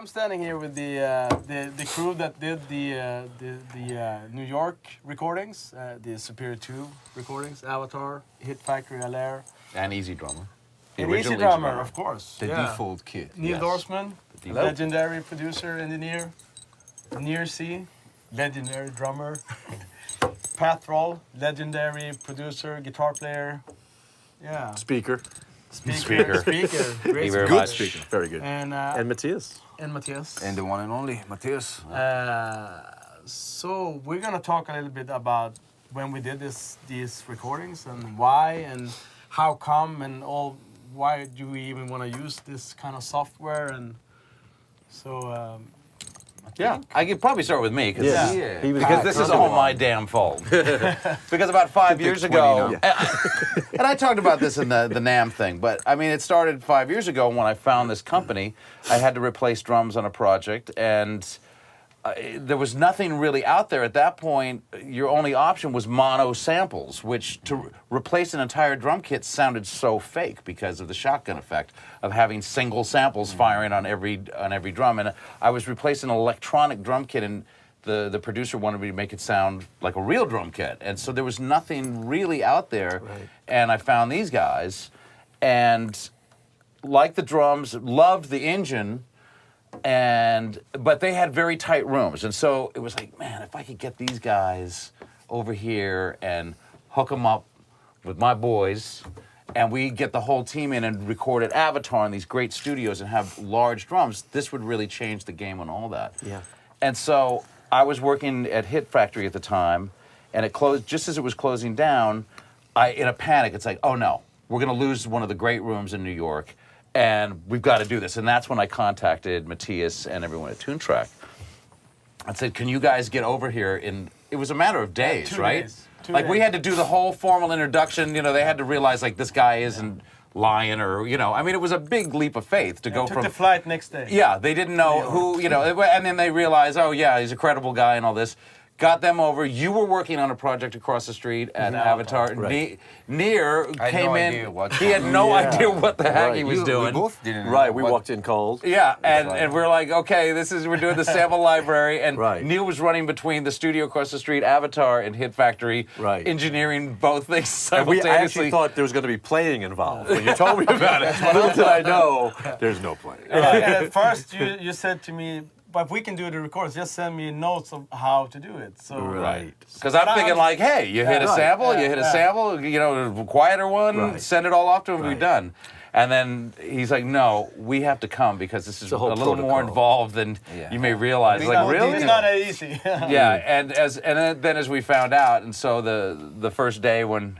I'm standing here with the crew that did the New York recordings, the Superior 2 recordings, Avatar, Hit Factory, Allaire. And Easy Drummer. And Easy Drummer, of course. The default kit. Neil Dorfsman, Hello. legendary producer, engineer. Nir Z, legendary drummer. Pat Thrall, legendary producer, guitar player. Yeah. Speaker. Speaker. Great very Good much. speaker. Very good. And Mattias. Mattias. And the one and only Mattias. So we're gonna talk a little bit about when we did these recordings and why and how come and all. Why do we even want to use this kind of software? And so I could probably start with me Yeah. because this is all my damn fault. Because about 5 years ago, and I talked about this in the NAMM thing, but I mean, it started 5 years ago when I found this company. I had to replace drums on a project, and there was nothing really out there at that point. Your only option was mono samples, which to replace an entire drum kit sounded so fake because of the shotgun effect of having single samples firing on every drum. And I was replacing an electronic drum kit, and the producer wanted me to make it sound like a real drum kit. And so there was nothing really out there. Right. And I found these guys, and liked the drums, loved the engine. But they had very tight rooms, and so it was like, man, if I could get these guys over here and hook them up with my boys, and we get the whole team in and record at Avatar in these great studios and have large drums, this would really change the game on all that. Yeah. And so I was working at Hit Factory at the time, and it closed just as it was closing down. In a panic, it's like, oh no, we're going to lose one of the great rooms in New York. And we've got to do this. And that's when I contacted Mattias and everyone at Toontrack. I said, can you guys get over here it was a matter of days, 2 right? days. We had to do the whole formal introduction. They had to realize, like, this guy isn't lying or, I mean, it was a big leap of faith to go took from... the flight next day. Yeah, they didn't know who, and then they realized, oh, yeah, he's a credible guy and all this. Got them over. You were working on a project across the street at Avatar. Right. Nir came in. He had no idea what the heck he was doing. We both didn't know. Right, we walked in cold. Yeah, and we're like, okay, we're doing the sample library, and Right. Neil was running between the studio across the street, Avatar, and Hit Factory, Right. engineering both things And I simultaneously. actually thought there was going to be playing involved. When you told me about it, little did I know, there's no playing. And at first you said to me, but we can do the records. Just send me notes of how to do it. So Right. Because I'm thinking like, hey, you hit a right. sample, you hit a sample, a quieter one, Right. send it all off to him, we're Right. done. And then he's like, no, we have to come because this is a a whole little more protocol. involved than you may realize. Like, really? It's not that easy. Yeah, and then as we found out, and so the first day when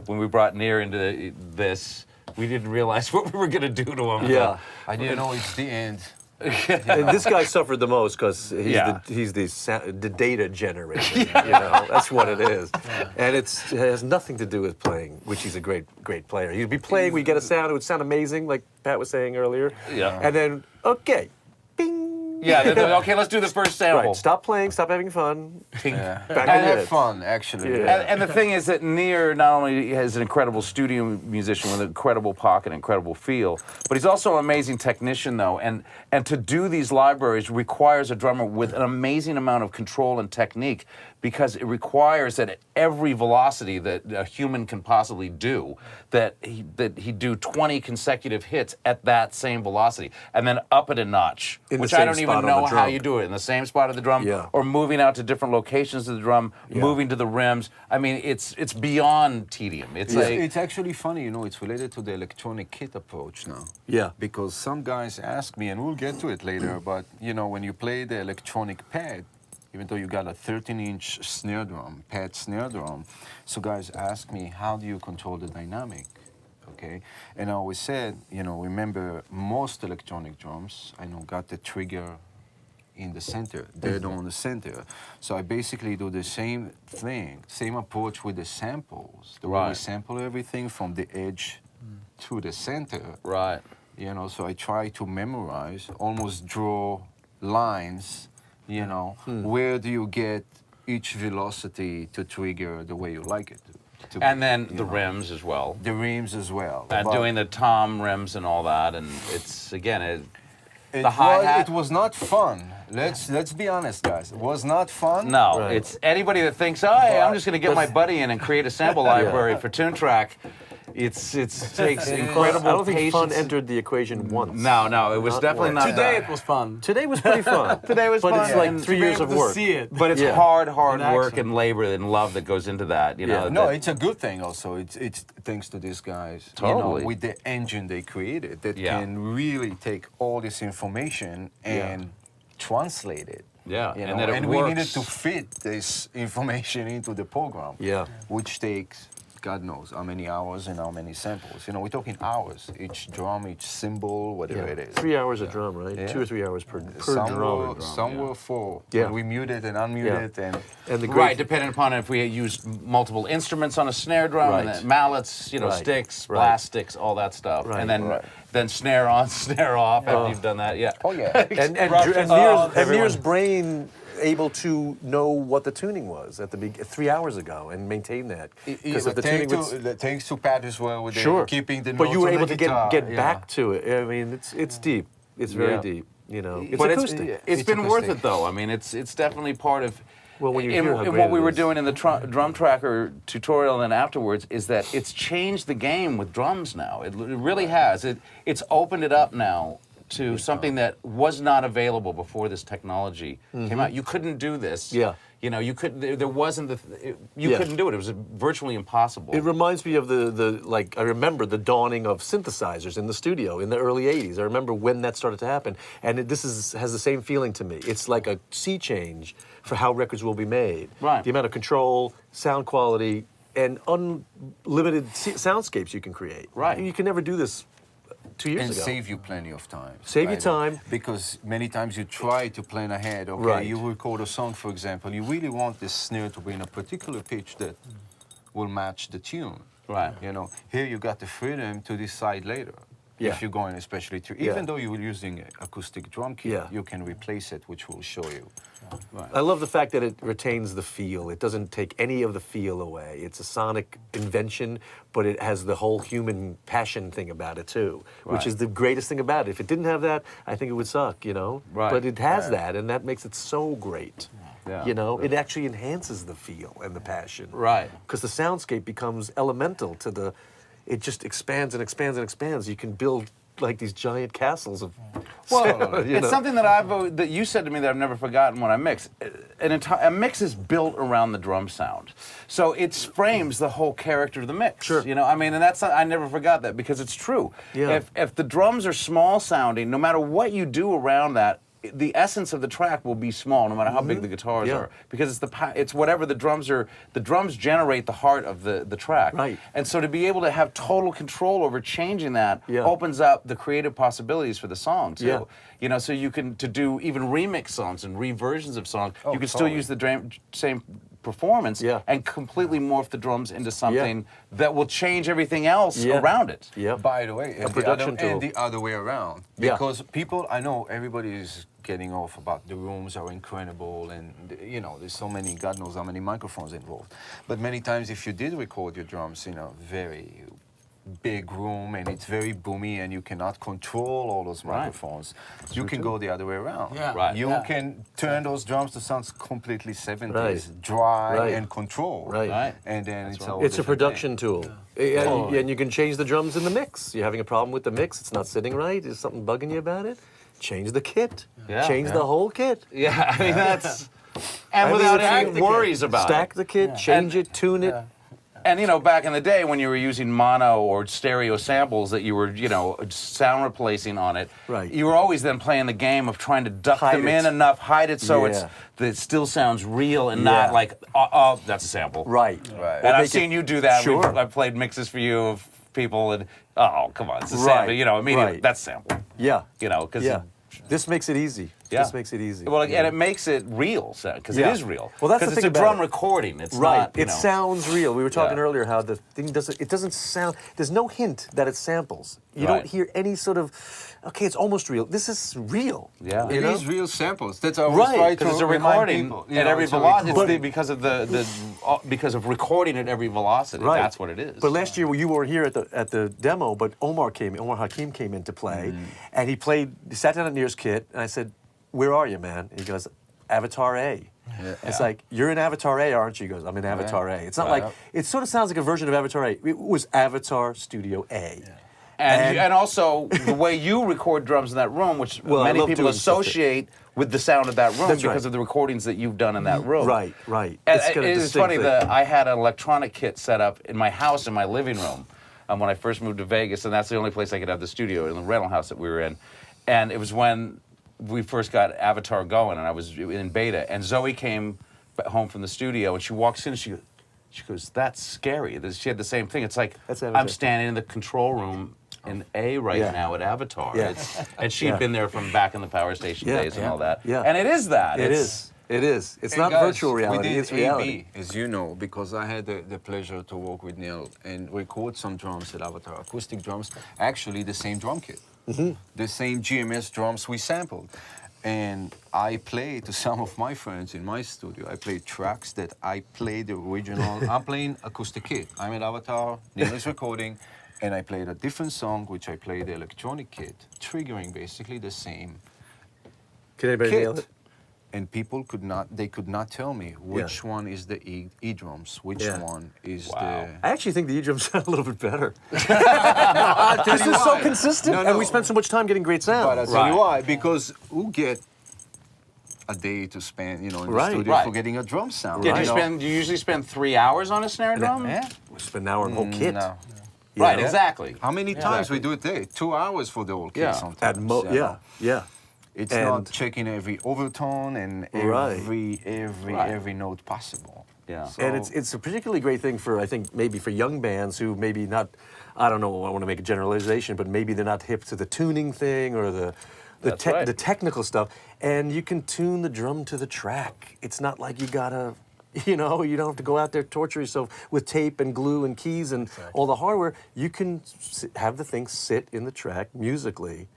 we brought Nir into this, we didn't realize what we were going to do to him. Yeah. I didn't know it's the end. And this guy suffered the most because he's the data generator. That's what it is. And it has nothing to do with playing, which he's a great player. He'd be playing, we'd get a sound, it would sound amazing, like Pat was saying earlier. Yeah. And then, okay, bing. Yeah, okay, let's do the first sample. Right, stop playing, stop having fun. Yeah. Back I in had it. fun, actually. Yeah. And the thing is that Nir not only is an incredible studio musician with an incredible pocket, incredible feel, but he's also an amazing technician, though. And to do these libraries requires a drummer with an amazing amount of control and technique, because it requires that at every velocity that a human can possibly do, that he do 20 consecutive hits at that same velocity, and then up it a notch, In the which same I don't spot even on know the how drum. you do it, in the same spot of the drum, Yeah. or moving out to different locations of the drum, moving to the rims. I mean, it's beyond tedium. It's actually funny, it's related to the electronic kit approach now. Yeah. Because some guys ask me, and we'll get to it later, but when you play the electronic pad, even though you got a 13-inch snare drum, pad snare drum, so guys ask me, how do you control the dynamic? Okay, and I always said, remember most electronic drums, got the trigger in the center, dead on the center. So I basically do the same thing, same approach with the samples. The way we sample everything from the edge to the center. Right. So I try to memorize, almost draw lines, where do you get each velocity to trigger the way you like it to And then the rims as well. The rims as well. And But doing the tom rims and all that. And it's, again, the hi-hat. It was not fun. Let's be honest, guys. It was not fun. No, Right. it's anybody that thinks, oh, hey, I'm just going to get my buddy in and create a sample library for Toontrack. It takes incredible I don't think patience. fun entered the equation once. No, it was definitely not Today that. it was fun. Today was pretty fun. Today was but fun. it's like and 3 To be years able of to work. see it. But it's Yeah. hard In work action. and labor and love that goes into that. You know. No, that- it's a good thing also. It's thanks to these guys. Totally. With the engine they created that Yeah. can really take all this information and translate it. Yeah, You and know? that it and we needed works. to fit this information into the program. Yeah. Which takes God knows how many hours and how many samples. You know, we're talking hours. Each drum, each cymbal, whatever it is. 3 hours a drum, right? Yeah. 2 or 3 hours per Some drum. were, some were 4. Yeah. When we muted and unmuted and And the great Right, depending upon if we used multiple instruments on a snare drum, and Right. then mallets, Right. sticks, Right. blast sticks, all that stuff, Right. and then Right. snare on, snare off after you've done that. Yeah. oh yeah. and Rushes Nir's, off, and Nir's everyone. brain able to know what the tuning was at the 3 hours ago and maintain that because if the tuning was thanks to Pat as well with sure keeping the but notes you were on able the to guitar. get Yeah. back to it. I mean, it's deep. It's very Yeah. deep. You know, it's But acoustic. it's been acoustic. worth it though. I mean, it's definitely part of. Well, when you in, hear how in great what we it were is. doing in the drum tracker tutorial and then afterwards is that it's changed the game with drums now. It really has. It's opened it up now to something that was not available before this technology came out. You couldn't do this. Yeah. You couldn't. There wasn't you Yeah. couldn't do it. It was virtually impossible. It reminds me of the like I remember the dawning of synthesizers in the studio in the early '80s. I remember when that started to happen, and has the same feeling to me. It's like a sea change for how records will be made. Right. The amount of control, sound quality, and unlimited soundscapes you can create. Right. You can never do this 2 years And ago. save you plenty of time. Save you by the way. time. Because many times you try to plan ahead. Okay, Right. you record a song, for example. You really want this snare to be in a particular pitch that will match the tune. Right. You know, here you got the freedom to decide later. Yeah. If you're going especially to, Yeah. even though you're using acoustic drum kit, Yeah. you can replace it, which will show you. I love the fact that it retains the feel. It doesn't take any of the feel away. It's a sonic invention, but it has the whole human passion thing about it too, which Right. is the greatest thing about it. If it didn't have that, I think it would suck, you know? Right. But it has that, and that makes it so great. Yeah. You know, it actually enhances the feel and the passion. Right. Because the soundscape becomes elemental to the, it just expands and expands and expands. You can build like these giant castles of Well, you it's know. something that you said to me that I've never forgotten when I mix. A mix is built around the drum sound, so it frames the whole character of the mix. Sure. I mean, and I never forgot that because it's true. Yeah. If the drums are small sounding, no matter what you do around that, the essence of the track will be small, no matter how big the guitars Yeah. are, because it's whatever the drums are. The drums generate the heart of the track. Right. And so to be able to have total control over changing that Yeah. opens up the creative possibilities for the song too. Yeah. So you can to do even remix songs and reversions of songs. Oh, you can still totally. use the same performance Yeah. and completely morph the drums into something that will change everything else Yeah. around it. Yeah. By the way, and production the other, tool. and the other way around. Yeah. Because people, I know everybody is getting off about the rooms are incredible and, there's so many, God knows how many microphones involved. But many times if you did record your drums in a very big room and it's very boomy and you cannot control all those microphones, you can go the other way around. Yeah. Right. You Yeah. can turn those drums to sound completely 70s, Right. dry Right. and control. Right. Right. And then it's all It's a different production tool. Oh. And you can change the drums in the mix. You're having a problem with the mix, it's not sitting right, is something bugging you about it? Change the kit. Yeah. Change Yeah. the whole kit. Yeah, I mean that's and I mean, without stack any the worries about Stack it. the kit, change And- it, tune it. And back in the day when you were using mono or stereo samples that you were, sound replacing on it, Right. you were always then playing the game of trying to duck Hide them it. in enough, hide it so Yeah. that it still sounds real and Yeah. not like, oh, that's a sample. Right. Right. And I've make it- seen you do that. Sure. I've played mixes for you of people and, oh, come on, it's a Right, sample. Immediately, right. that's a sample. Yeah. Because Yeah. This makes it easy. Yeah. This makes it easy. Well, and it makes it real, because Yeah. it is real. Well, that's the because thing it's a about drum it. recording. It's Right. not. You It know. sounds real. We were talking Yeah. earlier how the thing doesn't sound. There's no hint that it samples. You Right. don't hear any sort of. Okay, it's almost real. This is real. Yeah. It You know? is real samples. That's I always Right, try to Because it's a remind recording people. at every it's a velocity. recording. Because of because of recording at every velocity. Right. That's what it is. But last year you were here at the demo, but Omar Hakim came in to play, and he sat down at Nir's kit, and I said, "Where are you, man?" And he goes, "Avatar A." It's like, "You're in Avatar A, aren't you?" He goes, "I'm in Avatar A." It's not Right. like, it sort of sounds like a version of Avatar A. It was Avatar Studio A. And also the way you record drums in that room, which Well, I many love people doing stuff associate with the sound of that room That's because right. of the recordings that you've done in that room. Right, right. And got a it's distinct funny thing. that I had an electronic kit set up in my house in my living room when I first moved to Vegas, and that's the only place I could have the studio, in the rental house that we were in. And it was when we first got Avatar going, and I was in beta, and Zoe came home from the studio, and she walks in, and she goes, "That's scary." She had the same thing. It's like, That's Avatar. I'm standing in the control room in A right Yeah. now at Avatar. Yeah. And she'd Yeah. been there from back in the Power Station Yeah. days and all that. Yeah. And it is that. It It's- is. It is. It's And not guys, virtual reality. We did It's reality. AB, as you know, because I had the pleasure to work with Neil and record some drums at Avatar, acoustic drums, actually the same drum kit, the same GMS drums we sampled. And I play to some of my friends in my studio. I play tracks that I play the original. I'm playing acoustic kit. I'm at Avatar, Neil is recording, and I played a different song, which I played the electronic kit, triggering basically the same Can anybody nail kit. it? And people could not tell me which one is the E drums, which Yeah. one is Wow. I actually think the E-drums sound a little bit better. I'll tell This you is so why. consistent, No, and no. we spent so much time getting great sound. But I'll tell you Right. why. Because who get a day to spend, in the Right. studio Right. for getting a drum sound? Yeah, Right. do you usually spend 3 hours on a snare drum? Yeah. We spent an hour on the whole kit. No. you Right, know? exactly. How many times we do it there? 2 hours for the whole kit Yeah. sometimes. Yeah, you know. yeah. It's And- not checking every overtone and Right. every note possible. Yeah. So- And it's a particularly great thing for, I think, maybe for young bands who maybe not, I don't know, I want to make a generalization, but maybe they're not hip to the tuning thing or That's right. the technical stuff. And you can tune the drum to the track. It's not like you gotta, you don't have to go out there, torture yourself with tape and glue and keys and all the hardware. You can have the thing sit in the track musically,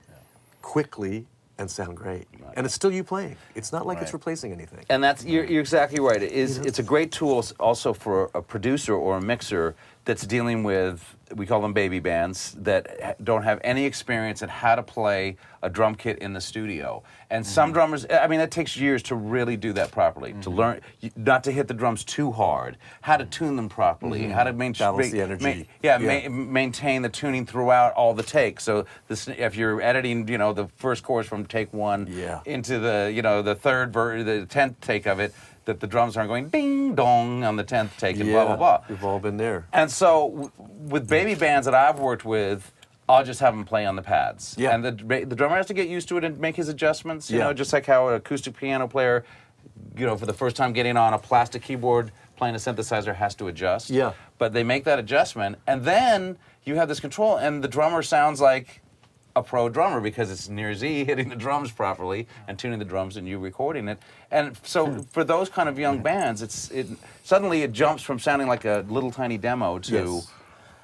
quickly, and sound great. And it's still you playing. It's not like it's Right. replacing anything. And you're exactly right. It's a great tool also for a producer or a mixer that's dealing with, we call them baby bands, that don't have any experience in how to play a drum kit in the studio. And some drummers, I mean, it takes years to really do that properly, to learn not to hit the drums too hard, how to tune them properly, how to Balance the energy. maintain the tuning throughout all the takes. So if you're editing, the first chorus from take one Yeah. into the the 10th take of it, that the drums aren't going ding dong on the 10th take and blah blah blah. We've all been there. And so with baby bands that I've worked with, I'll just have them play on the pads. Yeah. And the drummer has to get used to it and make his adjustments. You Yeah. know, just like how an acoustic piano player, for the first time getting on a plastic keyboard playing a synthesizer has to adjust. Yeah. But they make that adjustment, and then you have this control, and the drummer sounds like a pro drummer because it's Nir Z hitting the drums properly and tuning the drums and you recording it. And so for those kind of young bands, suddenly it jumps from sounding like a little tiny demo to Yes.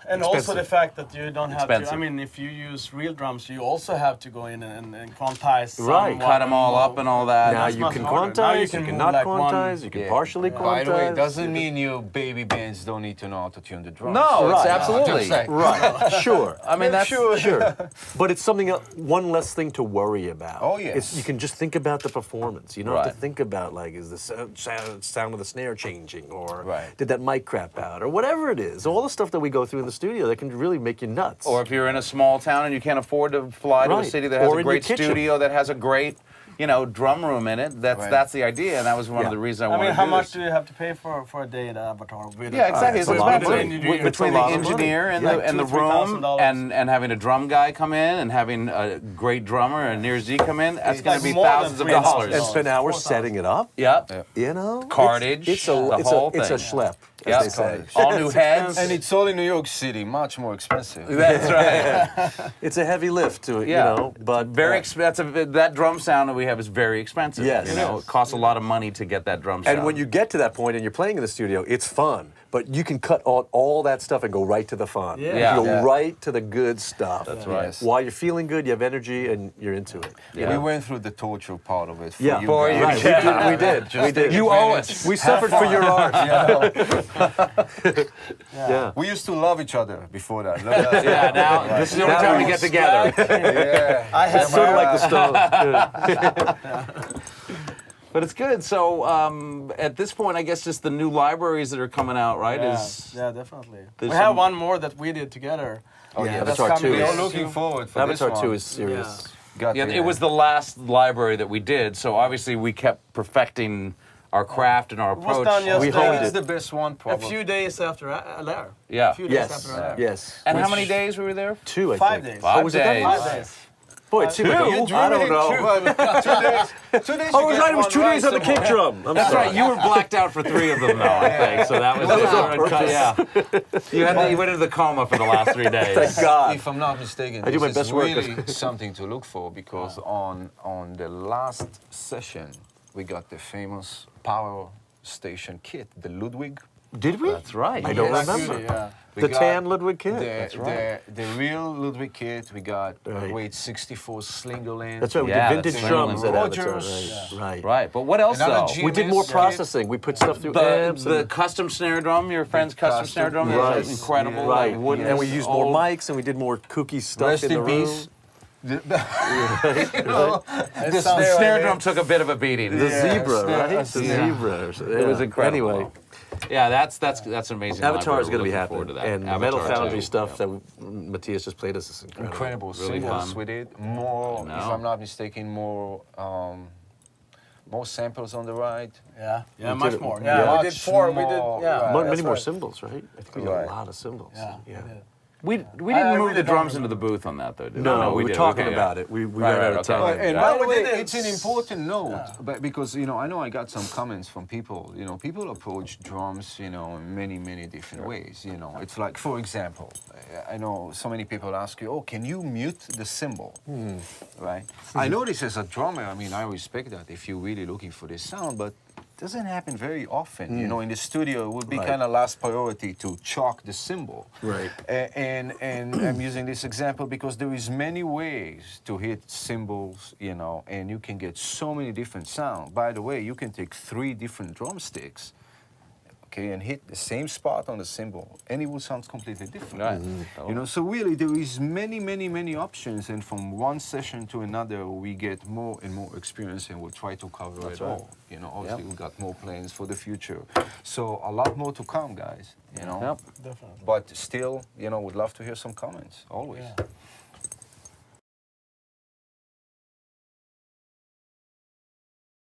And also the fact that you don't have to, Expensive. I mean, if you use real drums, you also have to go in and quantize. Right. somewhat cut them all and up and all that. Now that's you much can harder. Now you quantize, can you can move not like one- quantize, you can Yeah. partially quantize. By the way, it doesn't mean you baby bands don't need to know how to tune the drums. No, it's Right. absolutely. Just saying. Right, sure. I mean, that's Sure, but it's something one less thing to worry about. Oh, yes. You can just think about the performance. You don't have to Right. think about is the sound of the snare changing, or Right. did that mic crap out, or whatever it is. All the stuff that we go through in the studio that can really make you nuts. Or if you're in a small town and you can't afford to fly to a Right. city that has Or a in your great kitchen. studio that has a great, drum room in it, Right. that's the idea, and that was one of Yeah. the reasons I I wanted mean, to how do much this. do you have to pay for a day at Avatar? With Yeah, exactly. It's It's a lot of expensive. money. Between It's a the lot of money. engineer and Yeah, the $2,000, room $3,000. and having a drum guy come in and having a great drummer and Nir Z come in, that's It's going like to be more than thousands of $3,000. dollars. and spend hours 4,000. setting it up. Yep. You know, Cartage, It's the a whole it's a thing. schlep. as Yeah. they say. All new heads. And it's all in New York City, much more expensive. That's right. It's a heavy lift to it, Yeah. you know, but Very expensive. That drum sound that we have is very expensive. Yes. You know, it costs a lot of money to get that drum sound. And when you get to that point and you're playing in the studio, it's fun. But you can cut all that stuff and go right to the fun. Yeah. Yeah. You go Yeah. right to the good stuff. That's right. Yes. While you're feeling good, you have energy and you're into it. Yeah. We went through the torture part of it for Yeah. you For guys. you. Right, we did. We did. You owe us. We suffered for your art. Yeah. Yeah. We used to love each other before that. Yeah, now this is the only Now time we we- get together. Yeah. I had Sort of like the stove. But it's good. So at this point, I guess just the new libraries that are coming out, right? Yeah, Is yeah, definitely. We there's have some- one more that we did together. Oh, Yeah, yeah. Avatar That's 2 coming We're is- soon. looking forward for this Avatar 2 one. is serious. Got yeah, the- it was the last library that we did. So obviously we kept perfecting our craft and our It was approach. done We yesterday. honed It's it. the best one, A probably. few days after Lair. Yeah. A few days Yes. after Lair. Yes. And how many days were we there? 2, I 5 think. days. Five was it that days. long? 5 days. Boy, it seemed like I don't know. 2 days. 2 days. Oh, it was right. It was 2 days on the kick drum. I'm That's sorry. right. You were blacked out for 3 of them, though. I think so. That was on it. purpose. Yeah. You went into the coma for the last 3 days. Thank God. If I'm not mistaken, I do this my is best work. really something to look for because on the last session we got the famous power station kit, the Ludwig. Did we? That's right. I don't Yes. remember. Yeah. We The got tan Ludwig kit. The, the real Ludwig kit. We got Right. weight 64 Slingerland. That's right. We Yeah, did vintage that's drums at Avatar. Gorgeous. Right. Right. But what else, Another though? G- We did more Genius. processing. We put stuff through amps. The and- custom snare drum, your friend's custom snare drum, Right. is incredible. Right. Like wooden, And we used more old- mics and we did more kooky stuff Rest in the in room. peace. The The snare drum took a bit of a beating. The Yeah, zebra, snare- right? The yeah. zebra. It was incredible. Anyway, Yeah, that's an amazing. Avatar is library. going to be We're looking forward happening. to that. And the Avatar Metal Foundry too. stuff Yeah. that Mattias just played us is incredible. Incredible Really singles fun. we did. More, No. if I'm not mistaken, more samples on the ride. Yeah. Yeah, We much did it- more. yeah. Yeah, we did Much 4. We did. more, Yeah. right. Many that's more right. cymbals, right? I think we did Right. a lot of cymbals. Yeah. Yeah. we did. We I didn't really move the don't drums remember. into the booth on that though, did we? No, we were did. talking Okay, about yeah. it. We Right, ran out right, of time. okay. And Yeah. by the We way, did it. it's an important note, but because I know I got some comments from people. People approach drums, in many different ways. It's like, for example, I know so many people ask you, "Oh, can you mute the cymbal?" Right? I know this as a drummer. I mean, I respect that if you're really looking for this sound, but it doesn't happen very often. In the studio, it would be Right. kind of last priority to chalk the cymbal. Right. And I'm using this example because there is many ways to hit cymbals, and you can get so many different sounds. By the way, you can take 3 different drumsticks, okay, and hit the same spot on the cymbal, and it will sound completely different. Right. So really there is many options, and from one session to another, we get more and more experience, and we'll try to cover it all. Obviously we got more plans for the future. So a lot more to come, guys, Yep. Definitely. But still, would love to hear some comments, always. Yeah.